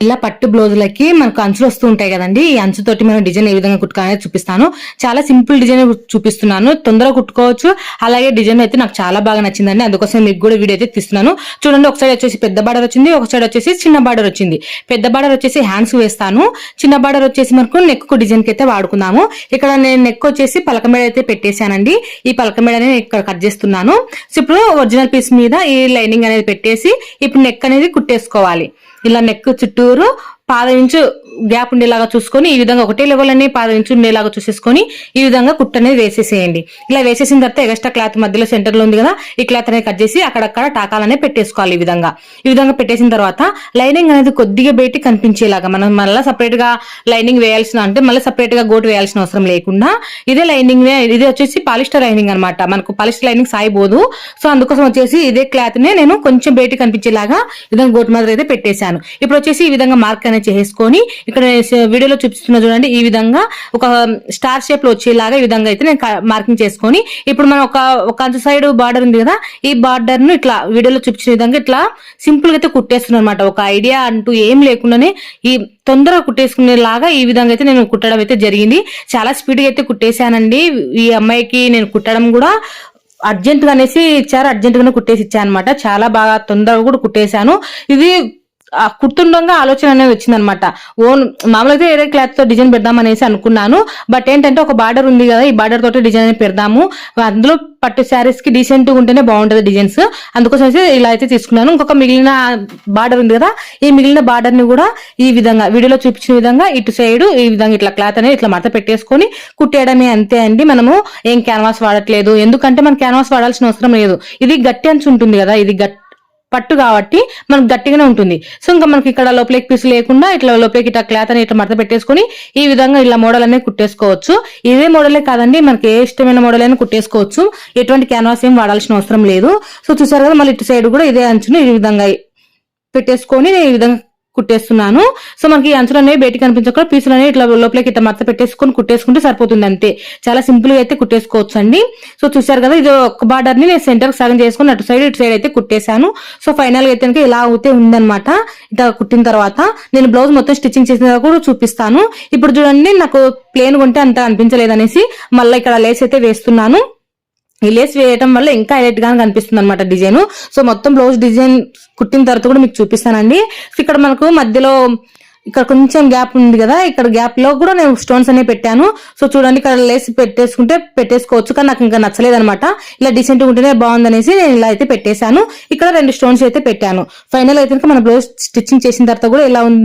ఇలా పట్టు బ్లౌజులకి మనకు అంచులు వస్తూ ఉంటాయి కదండి. ఈ అంచుతోటి మనం డిజైన్ ఏ విధంగా కుట్టుకోవాలని చూపిస్తాను. చాలా సింపుల్ డిజైన్ చూపిస్తున్నాను, తొందరగా కుట్టుకోవచ్చు. అలాగే డిజైన్ అయితే నాకు చాలా బాగా నచ్చిందండి, అందుకోసం మీకు కూడా వీడియో అయితే తీస్తున్నాను. చూడండి, ఒక సైడ్ వచ్చేసి పెద్ద బార్డర్ వచ్చింది, ఒక సైడ్ వచ్చేసి చిన్న బార్డర్ వచ్చింది. పెద్ద బార్డర్ వచ్చేసి హ్యాండ్స్ వేస్తాను, చిన్న బార్డర్ వచ్చేసి మనకు నెక్ డిజైన్ కి అయితే వాడుకుందాము. ఇక్కడ నేను నెక్ వచ్చేసి పలక మేడ అయితే పెట్టేశానండి. ఈ పలక మేడ నేను ఇక్కడ కట్ చేస్తున్నాను. సో ఇప్పుడు ఒరిజినల్ పీస్ మీద ఈ లైనింగ్ అనేది పెట్టేసి ఇప్పుడు నెక్ అనేది కుట్టేసుకోవాలి. ఇలా నెక్ చుట్టూరు పాదం ఇంచు గ్యాప్ ఉండేలాగా చూసుకొని ఈ విధంగా ఒకటే లెవెల్ అనే పాదం ఇంచు ఉండేలాగా చూసేసుకొని ఈ విధంగా కుట్టు అనేది వేసేసేయండి. ఇలా వేసేసిన తర్వాత ఎక్స్ట్రా క్లాత్ మధ్యలో సెంటర్ లో ఉంది కదా, ఈ క్లాత్ అనేది కట్ చేసి అక్కడక్కడ టాకాలనే పెట్టేసుకోవాలి. ఈ విధంగా పెట్టేసిన తర్వాత లైనింగ్ అనేది కొద్దిగా బయటికి కనిపించేలాగా మనం మళ్ళీ సపరేట్ గా లైనింగ్ వేయాల్సిన అంటే మళ్ళీ సపరేట్ గా గోటు వేయాల్సిన అవసరం లేకుండా ఇదే లైనింగ్ ఇది వచ్చేసి పాలిస్టర్ లైనింగ్ అనమాట. మనకు పాలిస్టర్ లైనింగ్ సాయిపోదు. సో అందుకోసం వచ్చేసి ఇదే క్లాత్ నే నేను కొంచెం బయటికి కనిపించేలాగా విధంగా గోటు మాదిరి అయితే పెట్టేశాను. ఇప్పుడు వచ్చేసి ఈ విధంగా మార్క్ అనేది చేసుకొని ఇక్కడ వీడియోలో చూపిస్తున్నా చూడండి, ఈ విధంగా ఒక స్టార్ షేప్ లో వచ్చేలాగా ఈ విధంగా అయితే నేను మార్కింగ్ చేసుకొని ఇప్పుడు మనం ఒక అంచు సైడ్ బార్డర్ ఉంది కదా, ఈ బార్డర్ ను ఇట్లా వీడియోలో చూపించిన విధంగా ఇట్లా సింపుల్ గా అయితే కుట్టేస్తున్నాను అనమాట. ఒక ఐడియా అంటూ ఏం లేకుండానే ఈ తొందరగా కుట్టేసుకునేలాగా ఈ విధంగా అయితే నేను కుట్టడం అయితే జరిగింది. చాలా స్పీడ్ గా అయితే కుట్టేశానండి. ఈ అమ్మాయికి నేను కుట్టడం కూడా అర్జెంట్ గా అనేసి ఇచ్చారు, అర్జెంట్ గానే కుట్టేసి ఇచ్చాను అనమాట. చాలా బాగా తొందరగా కూడా కుట్టేశాను. ఇది కుర్తుండగా ఆలోచన అనేది వచ్చిందనమాట. మామూలుగా వేరే క్లాత్ తో డిజైన్ పెడదాం అనేసి అనుకున్నాను. బట్ ఏంటంటే ఒక బార్డర్ ఉంది కదా, ఈ బార్డర్ తోటి డిజైన్ అనేది పెడదాము, అందులో పట్టు శారీస్ కి డీసెంట్ గా ఉంటేనే బాగుంటది డిజైన్స్, అందుకోసం ఇలా అయితే తీసుకున్నాను. ఇంకొక మిగిలిన బార్డర్ ఉంది కదా, ఈ మిగిలిన బార్డర్ ని కూడా ఈ విధంగా వీడియోలో చూపించిన విధంగా ఇటు సైడ్ ఈ విధంగా ఇట్లా క్లాత్ అనేది ఇట్లా మడత పెట్టేసుకొని కుట్టేయడమే, అంతే అండి. మనము ఏం క్యాన్వాస్ వాడట్లేదు, ఎందుకంటే మనం క్యాన్వాస్ వాడాల్సిన అవసరం లేదు. ఇది గట్టి అంచు ఉంటుంది కదా, ఇది పట్టు కాబట్టి మనకు గట్టిగానే ఉంటుంది. సో ఇంకా మనకి ఇక్కడ లోపలికి పీసు లేకుండా ఇట్లా లోపలికి ఇట్లా క్లాత్ అని ఇట్లా మడత పెట్టేసుకొని ఈ విధంగా ఇలా మోడల్ అనేది కుట్టేసుకోవచ్చు. ఇదే మోడలే కాదండి, మనకి ఏ ఇష్టమైన మోడల్ అయినా కుట్టేసుకోవచ్చు, ఎటువంటి క్యాన్వాస్ ఏం వాడాల్సిన అవసరం లేదు. సో చూసారు కదా, మళ్ళీ ఇటు సైడ్ కూడా ఇదే అంచుని ఈ విధంగా పెట్టేసుకొని నేను ఈ విధంగా కుట్టేస్తున్నాను. సో మనకి అంచులు అనేవి బయటికి కనిపించకుండా పీసులు అనేవి ఇట్లా లోపలికి ఇట్లా మడత పెట్టేసుకొని కుట్టేసుకుంటే సరిపోతుంది, అంతే. చాలా సింపుల్ గా అయితే కుట్టేసుకోవచ్చు అండి. సో చూసారు కదా, ఇది ఒక బార్డర్ ని నేను సెంటర్ సగం చేసుకుని అటు సైడ్ ఇటు సైడ్ అయితే కుట్టేశాను. సో ఫైనల్ గా అయితే ఇలా అయితే ఉందన్నమాట. ఇట్లా కుట్టిన తర్వాత నేను బ్లౌజ్ మొత్తం స్టిచ్చింగ్ చేసిన కూడా చూపిస్తాను. ఇప్పుడు చూడండి, నాకు ప్లేన్ ఉంటే అంత అనిపించలేదు అనేసి మళ్ళీ ఇక్కడ లేస్ అయితే వేస్తున్నాను. ఈ లేస్ వేయటం వల్ల ఇంకా హైలైట్ గా కనిపిస్తుంది అనమాట డిజైన్. సో మొత్తం బ్లౌజ్ డిజైన్ కుట్టిన తర్వాత కూడా మీకు చూపిస్తానండి. ఇక్కడ మనకు మధ్యలో ఇక్కడ కొంచెం గ్యాప్ ఉంది కదా, ఇక్కడ గ్యాప్ లో కూడా నేను స్టోన్స్ అనేవి పెట్టాను. సో చూడండి, ఇక్కడ లేస్ పెట్టేసుకోవచ్చు, కానీ నాకు ఇంకా నచ్చలేదు అనమాట. ఇలా డీసెంట్ గా ఉంటేనే బాగుందనేసి నేను ఇలా అయితే పెట్టేశాను. ఇక్కడ 2 స్టోన్స్ అయితే పెట్టాను. ఫైనల్ అయితే మన బ్లౌజ్ స్టిచ్చింగ్ చేసిన తర్వాత కూడా ఇలా ఉంది.